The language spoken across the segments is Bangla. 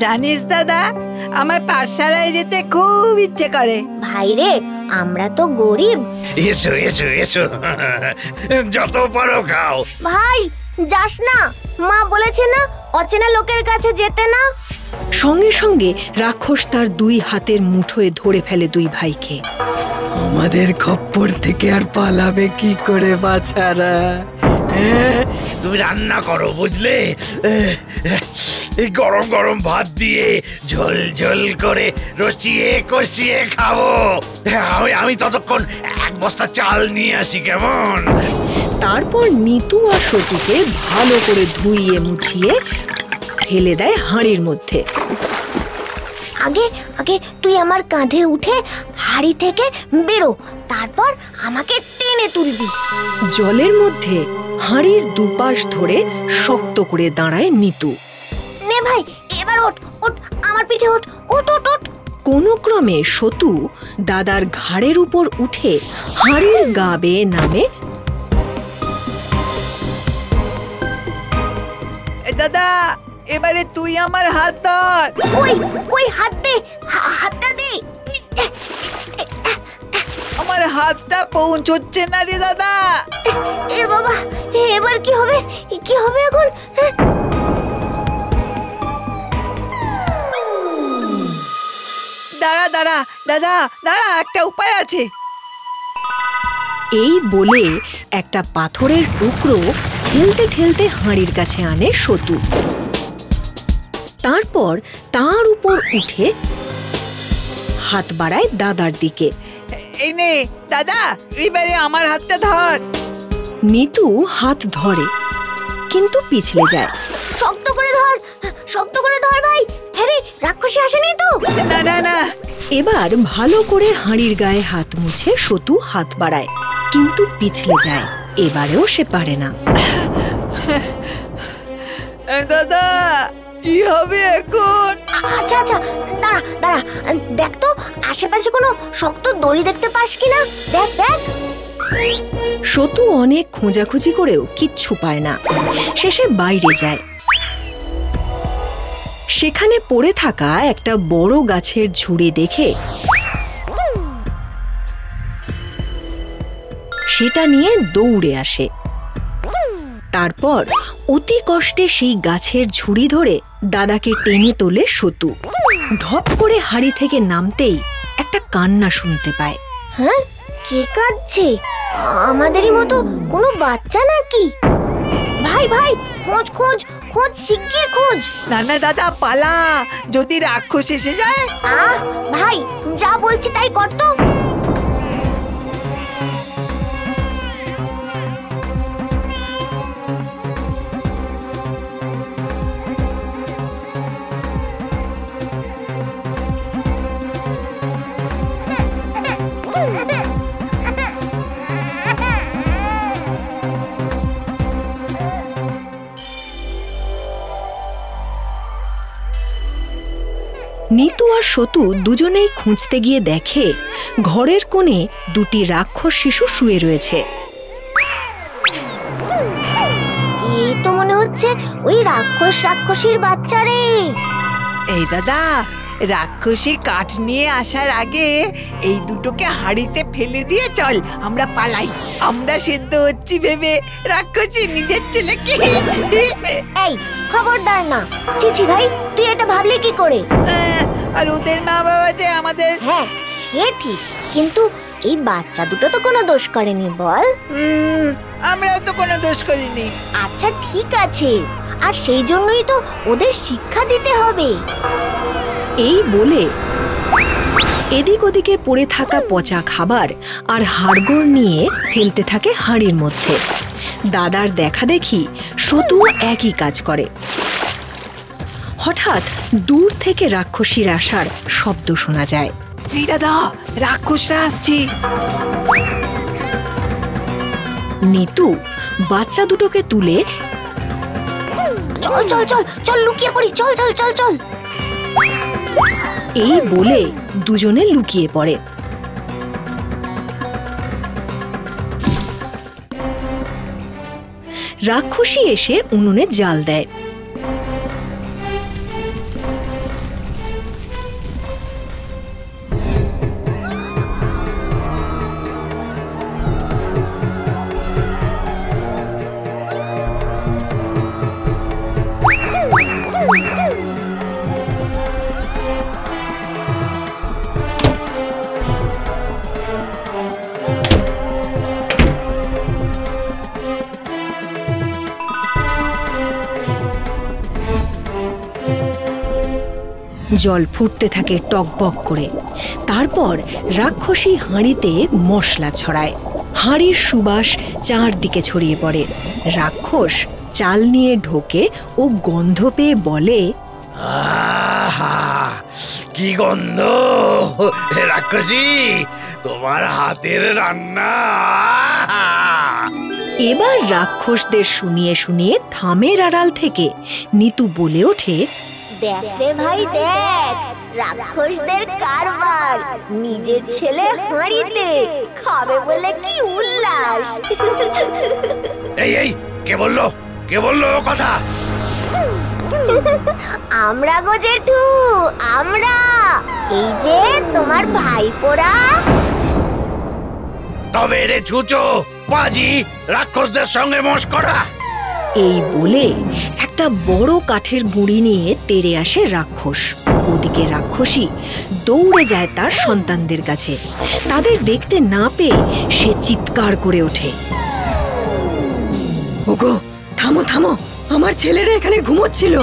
জানিস দাদা, আমার পাঠশালায় যেতে খুব ইচ্ছে করে। ভাই রে, আমরা তো গরিব। এসো এসো এসো, যত পারো খাও। ভাই যাস না, মা বলেছে না অচেনা লোকের কাছে যেতে না। সঙ্গে সঙ্গে রাক্ষস তার দুই হাতের মুঠোয় ধরে ফেলে দুই ভাইকে। আমাদের খপ্পর থেকে আর পালাবে কি করে বাছারা? তুমি রান্না করো বুঝলে, এই গরম গরম ভাত দিয়ে ঝোল ঝোল করে রচিয়ে কষিয়ে খাবো। আমি ততক্ষণ এক বস্তা চাল নিয়ে আসি, কেমন? তারপর নিতু আর সতুকে ভালো করে ধুইয়ে মুছিয়ে ফেলে দেয় হাঁড়ির মধ্যে। আগে আগে তুই আমার কাঁধে উঠে হাড়ি থেকে বেরো, তারপর আমাকে টেনে তুলবি। জলের মধ্যে হাঁড়ির দুপাশ ধরে শক্ত করে দাঁড়ায় নিতু। নে ভাই, এবার ওঠ ওঠ, আমার পিঠে ওঠ, ওঠ ওঠ ওঠ। কোনো ক্রমে সতু দাদার ঘাড়ের উপর উঠে হাঁড়ির গা বেয়ে নামে। দাদা, এবারে তুই আমার হাত ধর। ওই ওই হাত দে, হাতটা দে। আমার হাতটা পৌঁছচ্ছে না রে দাদা। এ বাবা, এবার কি হবে? কি হবে এখন? দাঁড়া দাঁড়া দাদা, দাঁড়া, একটা উপায় আছে। এই বলে একটা পাথরের টুকরো ঠেলতে ঠেলতে হাঁড়ির কাছে আনে সতু। তারপর তার উপর উঠে হাত বাড়ায় দাদার দিকে। এই নে দাদা, এবারে আমার হাতটা ধর। নিতু হাত ধরে কিন্তু পিছলে যায়। শক্ত করে ধর, শক্ত করে ধর ভাই। হ্যাঁ রে, রাক্ষসী আসেনি তো? না না না। এবার ভালো করে হাঁড়ির গায়ে হাত মুছে সতু হাত বাড়ায়, কিন্তু পিছলে যায়। এবারেও সে পারে না। দাদা, কি হবে এখন? আচ্ছা আচ্ছা, দাঁড়া দাঁড়া, দেখ তো আশেপাশে কোনো শক্ত দড়ি দেখতে পাস কিনা। দেখ দেখ। সতু অনেক খোঁজাখুঁজি করেও কিচ্ছু পায় না। শেষে বাইরে যায়। সেখানে পড়ে থাকা একটা বড় গাছের ঝুড়ি দেখে সেটা নিয়ে দৌড়ে আসে। তারপর অতি কষ্টে সেই গাছের ঝুড়ি ধরে দাদাকে টেনে তোলে সতু। ধপ করে হাড়ি থেকে নামতেই একটা কান্না শুনতে পায়। হ্যাঁ, কে কাঁদছে? আমাদেরই মতো কোনো বাচ্চা নাকি? ভাই ভাই, খোঁজ খোঁজ খোঁজ, শিগগির খোঁজ। না না দাদা, পালা, যদি রাক্ষস এসে যায়। ভাই, যা বলছি তাই কর তো। নিতু আর সতু দুজনেই খুঁজতে গিয়ে দেখে ঘরের কোণে দুটি রাক্ষস শিশু শুয়ে রয়েছে। এই তো মনে হচ্ছে ওই রাক্ষসীর বাচ্চা রে। এই দাদা, রাক্ষসী কাঠ নিয়ে আসার আগে এই দুটোকে হাঁড়িতে ফেলে দিয়ে চল, আমরা পালাই। আমরা সিদ্ধ হচ্ছি ভেবে রাক্ষসী নিজের ছেলেকে। এই খবরদার না। চিচি ভাই, তুই এটা ভাবলি কি করে? আর ওদের মা বাবা যে আমাদের। হ্যাঁ সে ঠিক, কিন্তু এই বাচ্চা দুটো তো কোনো দোষ করেনি বল। আমরাও তো কোনো দোষ করিনি। আচ্ছা ঠিক আছে, আর সেই জন্যই তো ওদের শিক্ষা দিতে হবে। এই বলে এদিক ওদিকে পড়ে থাকা পচা খাবার আর হাড়গোড় নিয়ে ফেলতে থাকে হাঁড়ির মধ্যে। দাদার দেখা দেখি সতু একই কাজ করে। হঠাৎ দূর থেকে রাক্ষসীর আসার শব্দ শোনা যায়। এই দাদা, রাক্ষসরা আসছে। নিতু বাচ্চা দুটোকে তুলে চল চল চল চল, লুকিয়ে পড়ি, চল চল চল চল। এই বলে দুজনে লুকিয়ে পড়ে। রাক্ষসী এসে উনুনে জাল দেয়। জল ফুটতে থাকে টকবক করে। তারপর রাক্ষসী হাঁড়িতে মশলা ছড়ায়। হাঁড়ির সুবাস চারদিকে ছড়িয়ে পড়ে। রাক্ষস চাল নিয়ে ঢোকে ও গন্ধ পেয়ে বলে, আহা, কি গন্ধ রাক্ষসী, তোমার হাতের রান্না। এবার রাক্ষসদের শুনিয়ে শুনিয়ে থামের আড়াল থেকে নিতু বলে ওঠে, দেখ রে ভাই দেখ, রাক্ষসদের কারবার, নিজের ছেলে হাঁড়িতে খাবে বলে কি উল্লাস। এই এই কে বললো কথা? আমরা গো জেঠু, আমরা, এই যে তোমার ভাইপোরা। তবে রে ছুচো পাজি, রাক্ষসদের সঙ্গে মশকরা। এই বলে একটা বড় কাঠের গুঁড়ি নিয়ে তেড়ে আসে রাক্ষস। ওদিকে রাক্ষসী দৌড়ে যায় তার সন্তানদের কাছে। তাদের দেখতে না পেয়ে সে চিৎকার করে ওঠে, ওগো থামো থামো, আমার ছেলেরা এখানে ঘুমোচ্ছিল।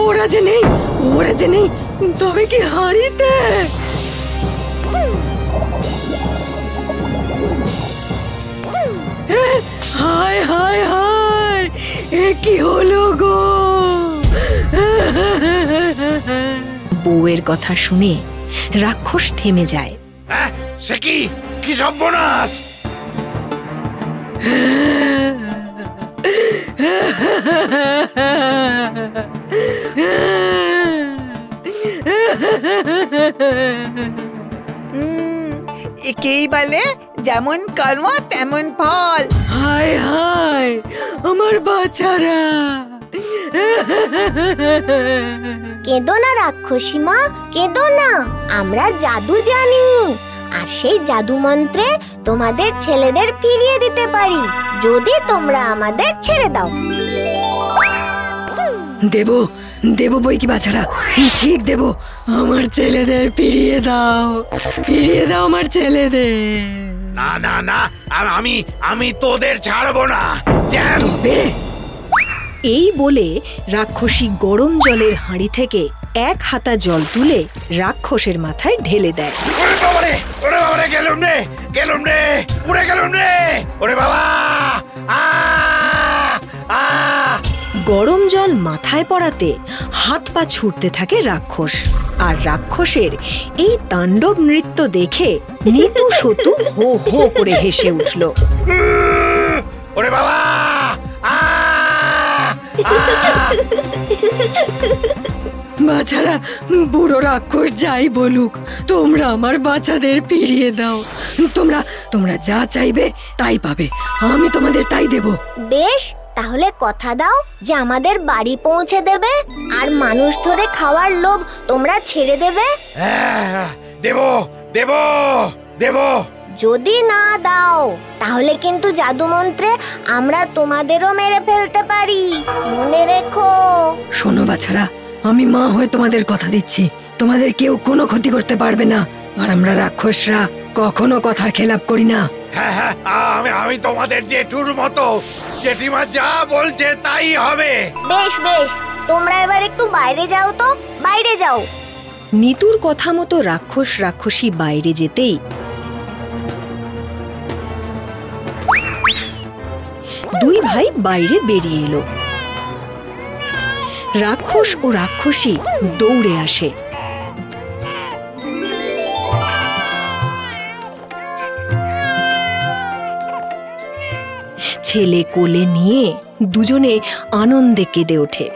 ওরা যে নেই, তবে কি হাঁড়িতে? হায় হায় হায়, এ কি হলো গো? বউয়ের কথা শুনে রাক্ষস থেমে যায়। সে কি সর্বনাশ! একেই বলে যেমন কর্ম তেমন ফল। হায় হায়, আমার বাচ্চারা! কেঁদো না রাক্ষসী মা, কেঁদো না, আমরা জাদু জানি, আর সেই জাদু মন্ত্রে তোমাদের ছেলেদের ফিরিয়ে দিতে পারি, যদি তোমরা আমাদের ছেড়ে দাও। দেবো বই কি বাছারা, ঠিক দেবো। আমার ছেলেদের ফিরিয়ে দাও আমার ছেলেদের। না না না, আমি তোদের ছাড়বো না। এই বলে রাক্ষসী গরম জলের হাঁড়ি থেকে এক হাতা জল তুলে রাক্ষসের মাথায় ঢেলে দেয়। ওরে বাবারে, গেলুম রে, উড়ে গেলুম রে, ওরে বাবা! গরম জল মাথায় পড়াতে হাত পা ছুটতে থাকে রাক্ষস। আর রাক্ষসের এই তাণ্ডব নৃত্য দেখে নিতু সতু হো হো করে হেসে উঠল। ওরে বাবা! বাছারা, বুড়ো রাক্ষস যাই বলুক, তোমরা আমার বাচ্চাদের ফিরিয়ে দাও। তোমরা যা চাইবে তাই পাবে, আমি তোমাদের তাই দেব। বেশ, তাহলে কথা দাও যে আমাদের বাড়ি পৌঁছে দেবে, আর মানুষ ধরে খাওয়ার লোভ তোমরা ছেড়ে দেবে। দেব। যদি না দাও তাহলে কিন্তু জাদু মন্ত্রে আমরা তোমাদেরও মেরে ফেলতে পারি, মনে রেখো। শোনো বাছারা, আমি মা হয়ে তোমাদের কথা দিচ্ছি, তোমাদের কেউ কোনো ক্ষতি করতে পারবে না। আর আমরা রাক্ষসরা কখনো কথার খেলাপ করি না। হ্যাঁ, আমি তোমাদের জেঠুর মতো, জেঠিমা যা বলছে তাই হবে। বেশ, তোমরা এবার একটু বাইরে যাও তো, বাইরে যাও। নিতুর কথা মতো রাক্ষসী বাইরে যেতেই দুই ভাই বাইরে বেরিয়ে এলো। রাক্ষস ও রাক্ষসী দৌড়ে আসে। ছেলে কোলে নিয়ে দুজনে আনন্দে কেঁদে ওঠে।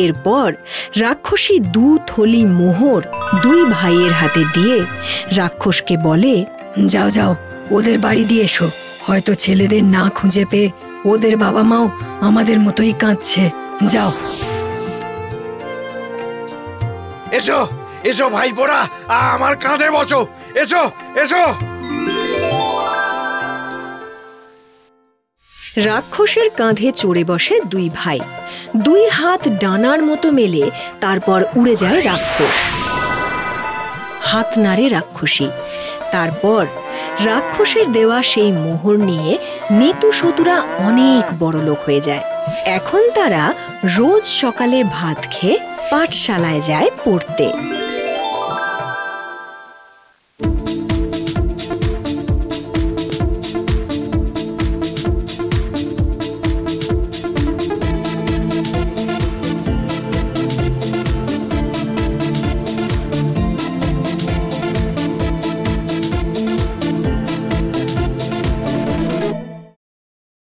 এরপর রাক্ষসী 2 থলি মোহর দুই ভাইয়ের হাতে দিয়ে রাক্ষসকে বলে, যাও ওদের বাড়ি দিয়ে এসো, হয়তো ছেলেদের না খুঁজে পেয়ে ওদের বাবা মাও আমাদের মতোই কাঁদছে, যাও। এসো ভাইপোরা, আমার কাঁধে বসো, এসো। রাক্ষসের কাঁধে চড়ে বসে দুই ভাই, 2 হাত ডানার মতো মেলে তারপর উড়ে যায় রাক্ষস। হাত নাড়ে রাক্ষসী। তারপর রাক্ষসের দেওয়া সেই মোহর নিয়ে নিতু সতুরা অনেক বড় লোক হয়ে যায়। এখন তারা রোজ সকালে ভাত খেয়ে পাঠশালায় যায় পড়তে।